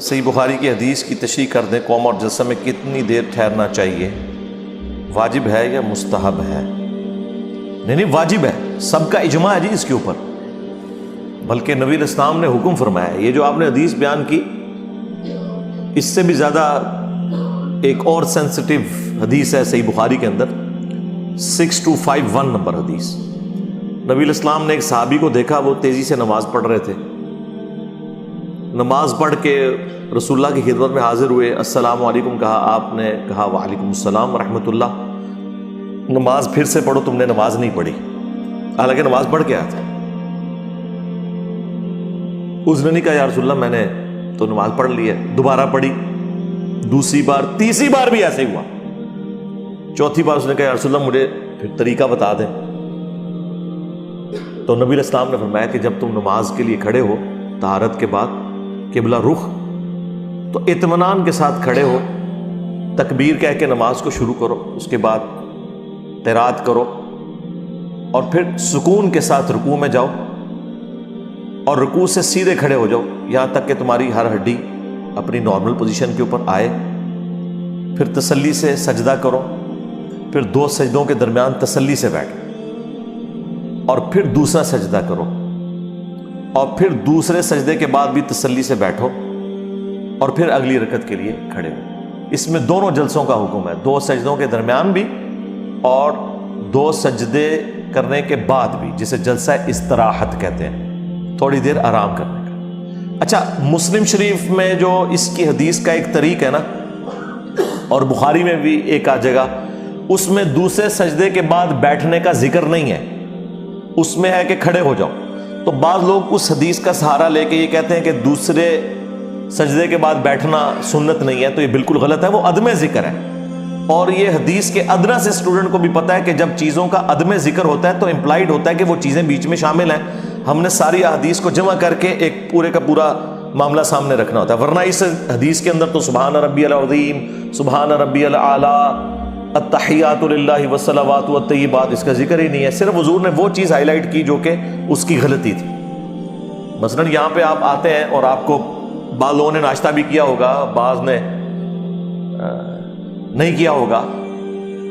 صحیح بخاری کی حدیث کی تشریح کر دیں، قوم اور جلسہ میں کتنی دیر ٹھہرنا چاہیے؟ واجب ہے یا مستحب ہے؟ نہیں واجب ہے، سب کا اجماع ہے جی اس کے اوپر، بلکہ نبی علیہ السلام نے حکم فرمایا ہے۔ یہ جو آپ نے حدیث بیان کی، اس سے بھی زیادہ ایک اور سینسٹیو حدیث ہے صحیح بخاری کے اندر، 6251 نمبر حدیث۔ نبی علیہ السلام نے ایک صحابی کو دیکھا، وہ تیزی سے نماز پڑھ رہے تھے۔ نماز پڑھ کے رسول اللہ کی خدمت میں حاضر ہوئے، السلام علیکم کہا، آپ نے کہا وعلیکم السلام ورحمۃ اللہ، نماز پھر سے پڑھو، تم نے نماز نہیں پڑھی، حالانکہ نماز پڑھ کے آیا تھا۔ اس نے نہیں کہا یا رسول اللہ میں نے تو نماز پڑھ لی ہے، دوبارہ پڑھی، دوسری بار، تیسری بار بھی ایسے ہوا، چوتھی بار اس نے کہا یا رسول اللہ مجھے پھر طریقہ بتا دیں۔ تو نبی علیہ السلام نے فرمایا کہ جب تم نماز کے لیے کھڑے ہو طہارت کے بعد قبلہ رخ، تو اطمینان کے ساتھ کھڑے ہو، تکبیر کہہ کے نماز کو شروع کرو، اس کے بعد قرات کرو، اور پھر سکون کے ساتھ رکوع میں جاؤ، اور رکوع سے سیدھے کھڑے ہو جاؤ یہاں تک کہ تمہاری ہر ہڈی اپنی نارمل پوزیشن کے اوپر آئے، پھر تسلی سے سجدہ کرو، پھر 2 سجدوں کے درمیان تسلی سے بیٹھو، اور پھر دوسرا سجدہ کرو، اور پھر دوسرے سجدے کے بعد بھی تسلی سے بیٹھو، اور پھر اگلی رکعت کے لیے کھڑے ہو۔ اس میں دونوں جلسوں کا حکم ہے، 2 سجدوں کے درمیان بھی اور 2 سجدے کرنے کے بعد بھی، جسے جلسہ استراحت کہتے ہیں، تھوڑی دیر آرام کرنے کا۔ اچھا، مسلم شریف میں جو اس کی حدیث کا ایک طریق ہے نا، اور بخاری میں بھی ایک آ جگہ، اس میں دوسرے سجدے کے بعد بیٹھنے کا ذکر نہیں ہے، اس میں ہے کہ کھڑے ہو جاؤ۔ تو بعض لوگ اس حدیث کا سہارا لے کے یہ کہتے ہیں کہ دوسرے سجدے کے بعد بیٹھنا سنت نہیں ہے، تو یہ بالکل غلط ہے، وہ عدم ذکر ہے۔ اور یہ حدیث کے ادنا سے اسٹوڈنٹ کو بھی پتا ہے کہ جب چیزوں کا عدم ذکر ہوتا ہے تو امپلائڈ ہوتا ہے کہ وہ چیزیں بیچ میں شامل ہیں۔ ہم نے ساری حدیث کو جمع کر کے ایک پورے کا پورا معاملہ سامنے رکھنا ہوتا ہے، ورنہ اس حدیث کے اندر تو سبحان ربی العظیم، سبحان ربی الاعلی، التحیات للہ والصلوات والطیبات، اس کا ذکر ہی نہیں ہے۔ صرف حضور نے وہ چیز ہائی لائٹ کی جو کہ اس کی غلطی تھی۔ مثلا یہاں پہ آپ آتے ہیں اور آپ کو بعض لوگوں نے ناشتہ بھی کیا ہوگا، بعض نے نہیں کیا ہوگا،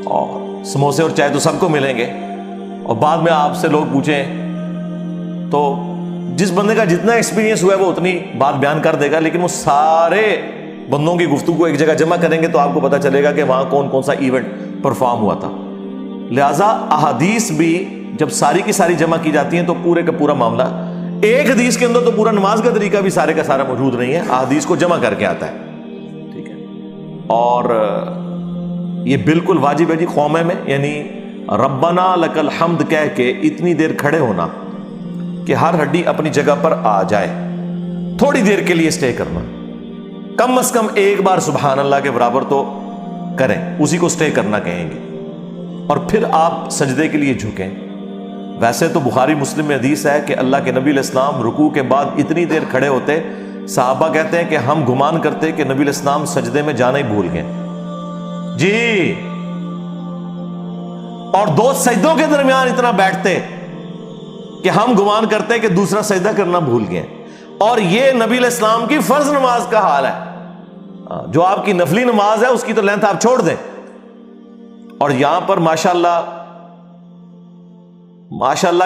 اور سموسے اور چائے تو سب کو ملیں گے، اور بعد میں آپ سے لوگ پوچھیں تو جس بندے کا جتنا ایکسپیرینس ہوا ہے وہ اتنی بات بیان کر دے گا، لیکن وہ سارے بندوں کی گفتگو کو ایک جگہ جمع کریں گے تو آپ کو پتہ چلے گا کہ وہاں کون کون سا ایونٹ پرفارم ہوا تھا۔ لہٰذا احادیث بھی جب ساری کی ساری جمع کی جاتی ہیں تو پورے کا پورا معاملہ، ایک حدیث کے اندر تو پورا نماز کا طریقہ بھی سارے کا سارا موجود نہیں ہے، احادیث کو جمع کر کے آتا ہے، ٹھیک ہے۔ اور یہ بالکل واجب ہے جی قومے میں، یعنی ربنا لک الحمد کہہ کے اتنی دیر کھڑے ہونا کہ ہر ہڈی اپنی جگہ پر آ جائے، تھوڑی دیر کے لیے اسٹے کرنا، کم از کم ایک بار سبحان اللہ کے برابر تو کریں، اسی کو اسٹے کرنا کہیں گے، اور پھر آپ سجدے کے لیے جھکیں۔ ویسے تو بخاری مسلم میں حدیث ہے کہ اللہ کے نبی علیہ السلام رکوع کے بعد اتنی دیر کھڑے ہوتے، صحابہ کہتے ہیں کہ ہم گمان کرتے کہ نبی علیہ السلام سجدے میں جانا ہی بھول گئے جی، اور 2 سجدوں کے درمیان اتنا بیٹھتے کہ ہم گمان کرتے کہ دوسرا سجدہ کرنا بھول گئے۔ اور یہ نبی علیہ السلام کی فرض نماز کا حال ہے، جو آپ کی نفلی نماز ہے اس کی تو لینتھ آپ چھوڑ دیں، اور یہاں پر ماشاءاللہ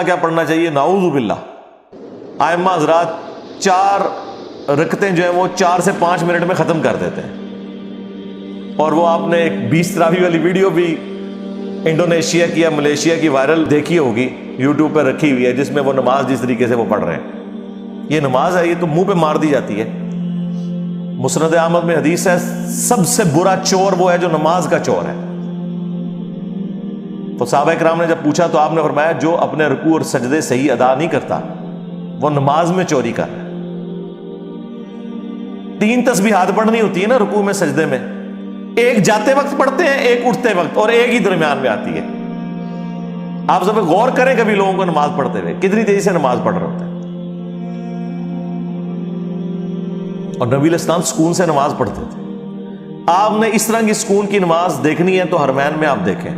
کیا پڑھنا چاہیے، نعوذ باللہ، ائمہ حضرات 4 رکعتیں جو ہیں وہ 4 سے 5 منٹ میں ختم کر دیتے ہیں۔ اور وہ آپ نے ایک 20 تراویح والی ویڈیو بھی انڈونیشیا کی یا ملیشیا کی وائرل دیکھی ہوگی، یوٹیوب پہ رکھی ہوئی ہے، جس میں وہ نماز جس طریقے سے وہ پڑھ رہے ہیں، یہ نماز ہے، یہ تو منہ پہ مار دی جاتی ہے۔ مسند احمد میں حدیث ہے سب سے برا چور وہ ہے جو نماز کا چور ہے۔ تو صحابہ کرام نے جب پوچھا تو آپ نے فرمایا جو اپنے رکوع اور سجدے صحیح ادا نہیں کرتا وہ نماز میں چوری کر رہا ہے۔ 3 تسبیحات پڑھنی ہوتی ہے نا رکوع میں سجدے میں، ایک جاتے وقت پڑھتے ہیں، ایک اٹھتے وقت، اور ایک ہی درمیان میں آتی ہے۔ آپ سب غور کریں کبھی لوگوں کو نماز پڑھتے ہوئے کتنی تیزی سے نماز پڑھ رہے ہوتے ہیں، اور نبی علیہ السلام سکون سے نماز پڑھتے تھے۔ آپ نے اس طرح کی سکون کی نماز دیکھنی ہے تو حرمین میں آپ دیکھیں،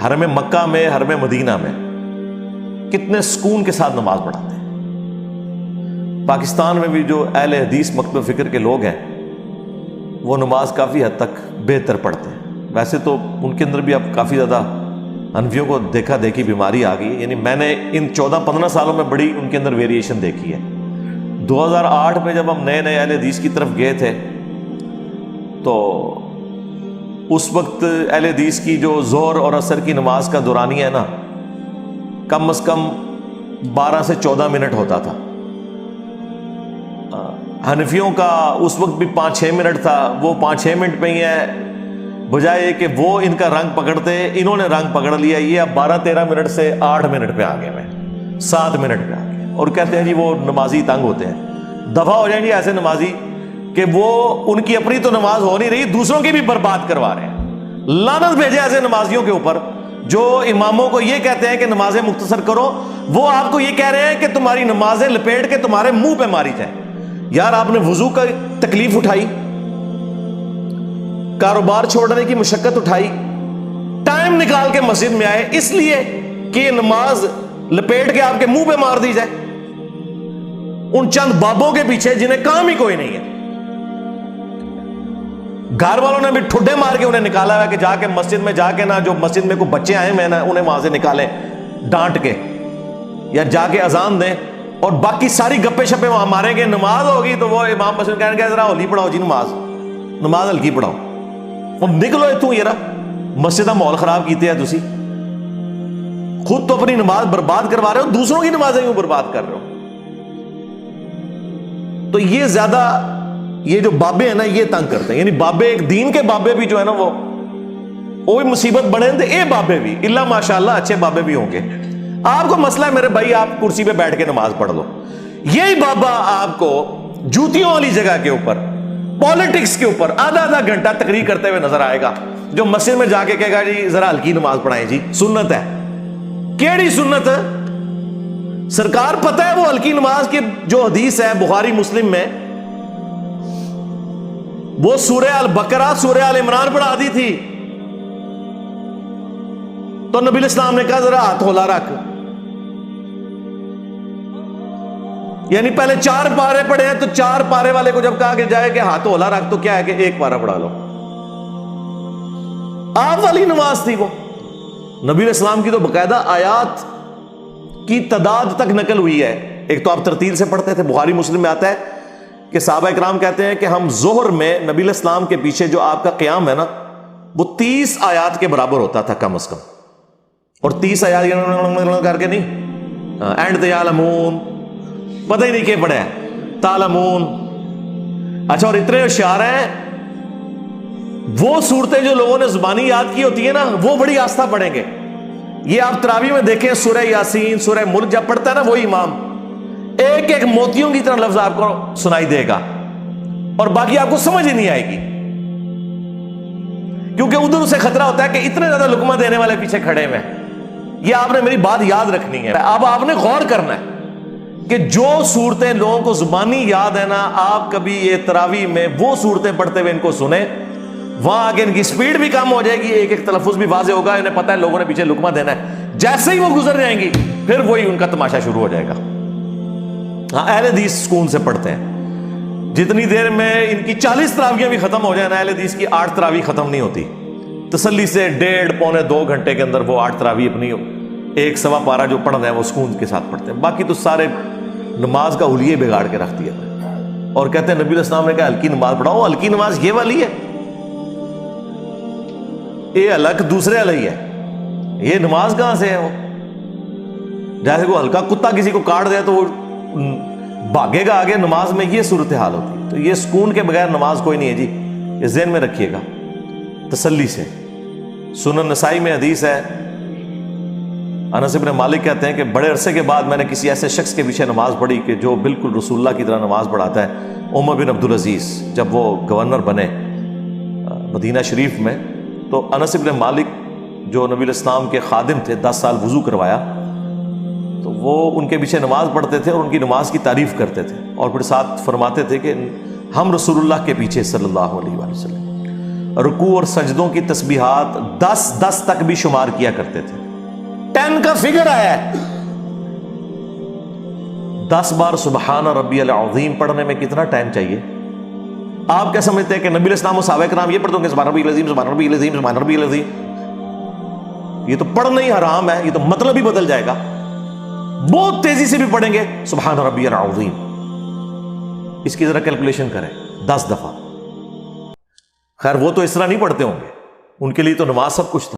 حرم مکہ میں، حرم مدینہ میں کتنے سکون کے ساتھ نماز پڑھاتے ہیں۔ پاکستان میں بھی جو اہل حدیث مکتب فکر کے لوگ ہیں وہ نماز کافی حد تک بہتر پڑھتے ہیں. ویسے تو ان کے اندر بھی اب کافی زیادہ حنفیوں کو دیکھا دیکھی بیماری آ گئی. یعنی میں نے ان 14-15 سالوں میں بڑی ان کے اندر ویریشن دیکھی ہے. 2008 میں جب ہم نئے نئے اہل حدیث کی طرف گئے تھے تو اس وقت اہل حدیث کی جو ظہر اور عصر کی نماز کا دورانیہ ہے نا کم از کم 12 سے 14 منٹ ہوتا تھا. حنفیوں کا اس وقت بھی 5-6 منٹ تھا. وہ 5-6 منٹ پہ ہی ہے بجائے کہ وہ ان کا رنگ پکڑتے انہوں نے رنگ پکڑ لیا. یہ اب 12-13 منٹ سے 8 منٹ پہ آگے میں 7 منٹ پہ آگے اور کہتے ہیں جی وہ نمازی تنگ ہوتے ہیں. دفعہ ہو جائیں گے ایسے نمازی کہ وہ ان کی اپنی تو نماز ہو نہیں رہی دوسروں کی بھی برباد کروا رہے ہیں. لعنت بھیجے ایسے نمازیوں کے اوپر جو اماموں کو یہ کہتے ہیں کہ نمازیں مختصر کرو. وہ آپ کو یہ کہہ رہے ہیں کہ تمہاری نمازیں لپیٹ کے تمہارے منہ پہ ماری جائیں. یار آپ نے وضو کا تکلیف اٹھائی, کاروبار چھوڑنے کی مشقت اٹھائی, ٹائم نکال کے مسجد میں آئے اس لیے کہ یہ نماز لپیٹ کے آپ کے منہ پہ مار دی جائے ان چند بابوں کے پیچھے جنہیں کام ہی کوئی نہیں ہے. گھر والوں نے بھی ٹھڈے مار کے انہیں نکالا ہے کہ جا کے مسجد میں جا کے نا جو مسجد میں کوئی بچے آئے میں نا انہیں وہاں سے نکالیں ڈانٹ کے یا جا کے اذان دیں اور باقی ساری گپے شپے وہاں ماریں گے. نماز ہوگی تو وہ امام مسجد کہیں گے ذرا ہولی پڑھاؤ جی, نماز ہلکی پڑھاؤ. اور نکلو اتوں یہ مسجد کا ماحول خراب کیتے ہیں تسی. خود تو اپنی نماز برباد کروا رہے ہو, دوسروں کی نمازیں کیوں برباد کر رہے ہو. تو یہ زیادہ یہ جو بابے ہیں نا یہ تنگ کرتے ہیں. یعنی بابے ایک دین کے بابے بھی جو ہے نا وہ بھی مصیبت بنے تو اے بابے بھی اللہ ماشاءاللہ اچھے بابے بھی ہوں گے. آپ کو مسئلہ ہے میرے بھائی آپ کرسی پہ بیٹھ کے نماز پڑھ لو. یہی بابا آپ کو جوتیوں والی جگہ کے اوپر پالیٹکس کے اوپر آدھا گھنٹہ تقریر کرتے ہوئے نظر آئے گا جو مسجد میں جا کے کہے گا جی ذرا ہلکی نماز پڑھائیں جی. سنت ہے کیڑی سنت ہے سرکار پتہ ہے وہ ہلکی نماز کی جو حدیث ہے بخاری مسلم میں وہ سورہ البقرہ سورہ آل عمران پڑھا دی تھی. تو نبی اسلام نے کہا ذرا ہاتھ ہولا رکھ. یعنی پہلے 4 پارے پڑھے ہیں تو 4 پارے والے کو جب کہا کہ جائے کہ ہاتھ ہولا رکھ تو کیا ہے کہ 1 پارا پڑھا لو. آپ والی نماز تھی وہ. نبی علیہ السلام کی تو باقاعدہ آیات کی تعداد تک نقل ہوئی ہے. ایک تو آپ ترتیل سے پڑھتے تھے, بخاری مسلم میں آتا ہے کہ صحابہ اکرام کہتے ہیں کہ ہم ظہر میں نبی علیہ السلام کے پیچھے جو آپ کا قیام ہے نا وہ 30 آیات کے برابر ہوتا تھا کم از کم. اور 30 آیات کر کے نہیں اینڈ تعلمون پتہ ہی نہیں کہ پڑھے تعلمون. اچھا اور اتنے ہوشیار ہیں وہ صورتیں جو لوگوں نے زبانی یاد کی ہوتی ہے نا وہ بڑی آستہ پڑھیں گے. یہ آپ تراویح میں دیکھیں سورہ یاسین سورہ ملک جب پڑھتا ہے نا وہی امام ایک ایک موتیوں کی طرح لفظ آپ کو سنائی دے گا اور باقی آپ کو سمجھ ہی نہیں آئے گی کیونکہ ادھر اسے خطرہ ہوتا ہے کہ اتنے زیادہ لقمہ دینے والے پیچھے کھڑے ہوئے. یہ آپ نے میری بات یاد رکھنی ہے. اب آپ نے غور کرنا ہے کہ جو صورتیں لوگوں کو زبانی یاد ہے نا آپ کبھی یہ تراویح میں وہ صورتیں پڑھتے ہوئے ان کو سنیں وہاں آگے ان کی سپیڈ بھی کم ہو جائے گی, ایک ایک تلفظ بھی واضح ہوگا, انہیں پتہ ہے لوگوں نے پیچھے لقمہ دینا ہے. جیسے ہی وہ گزر جائیں گی پھر وہی ان کا تماشا شروع ہو جائے گا. ہاں اہل حدیث سکون سے پڑھتے ہیں. جتنی دیر میں ان کی 40 تراویحیں بھی ختم ہو جائیں نا اہل حدیث کی 8 تراویح ختم نہیں ہوتی. تسلی سے 1.5-2 گھنٹے کے اندر وہ 8 تراویح اپنی 1-1.25 پارہ جو پڑھ رہے ہیں وہ سکون کے ساتھ پڑھتے ہیں. باقی تو سارے نماز کا حلیے بگاڑ کے رکھ دیا اور کہتے ہیں نبی علیہ السلام نے کہا ہلکی نماز پڑھاؤ. ہلکی نماز یہ والی ہے, یہ الگ دوسرے الگ ہے. یہ نماز کہاں سے ہے؟ وہ جیسے کوئی ہلکا کتا کسی کو کاٹ دے تو وہ بھاگے گا آگے. نماز میں یہ صورتحال ہوتی ہے. تو یہ سکون کے بغیر نماز کوئی نہیں ہے جی, یہ ذہن میں رکھیے گا تسلی سے. سنن نسائی میں حدیث ہے انس بن مالک کہتے ہیں کہ بڑے عرصے کے بعد میں نے کسی ایسے شخص کے پیچھے نماز پڑھی کہ جو بالکل رسول اللہ کی طرح نماز پڑھاتا ہے. عمر بن عبدالعزیز جب وہ گورنر بنے مدینہ شریف میں تو انس بن مالک جو نبی علیہ السلام کے خادم تھے 10 سال وضو کروایا تو وہ ان کے پیچھے نماز پڑھتے تھے اور ان کی نماز کی تعریف کرتے تھے اور پھر ساتھ فرماتے تھے کہ ہم رسول اللہ کے پیچھے صلی اللہ علیہ وآلہ وسلم رکوع اور سجدوں کی تسبیحات 10 تک بھی شمار کیا کرتے تھے. 10 کا فگر آیا ہے, 10 بار سبحان ربی العظیم پڑھنے میں کتنا ٹائم چاہیے؟ آپ کیا سمجھتے ہیں کہ نبی علیہ السلام و صحابہ کرام یہ پڑھتے ہوں گے سبحان ربی العظیم سبحان ربی العظیم سبحان ربی العظیم؟ یہ تو پڑھنا ہی حرام ہے، یہ تو مطلب ہی بدل جائے گا۔ بہت تیزی سے بھی پڑھیں گے سبحان ربی العظیم، اس کی ذرا کیلکولیشن کریں 10 دفعہ۔ خیر وہ تو اس طرح نہیں پڑھتے ہوں گے، ان کے لیے تو نماز سب کچھ تھا۔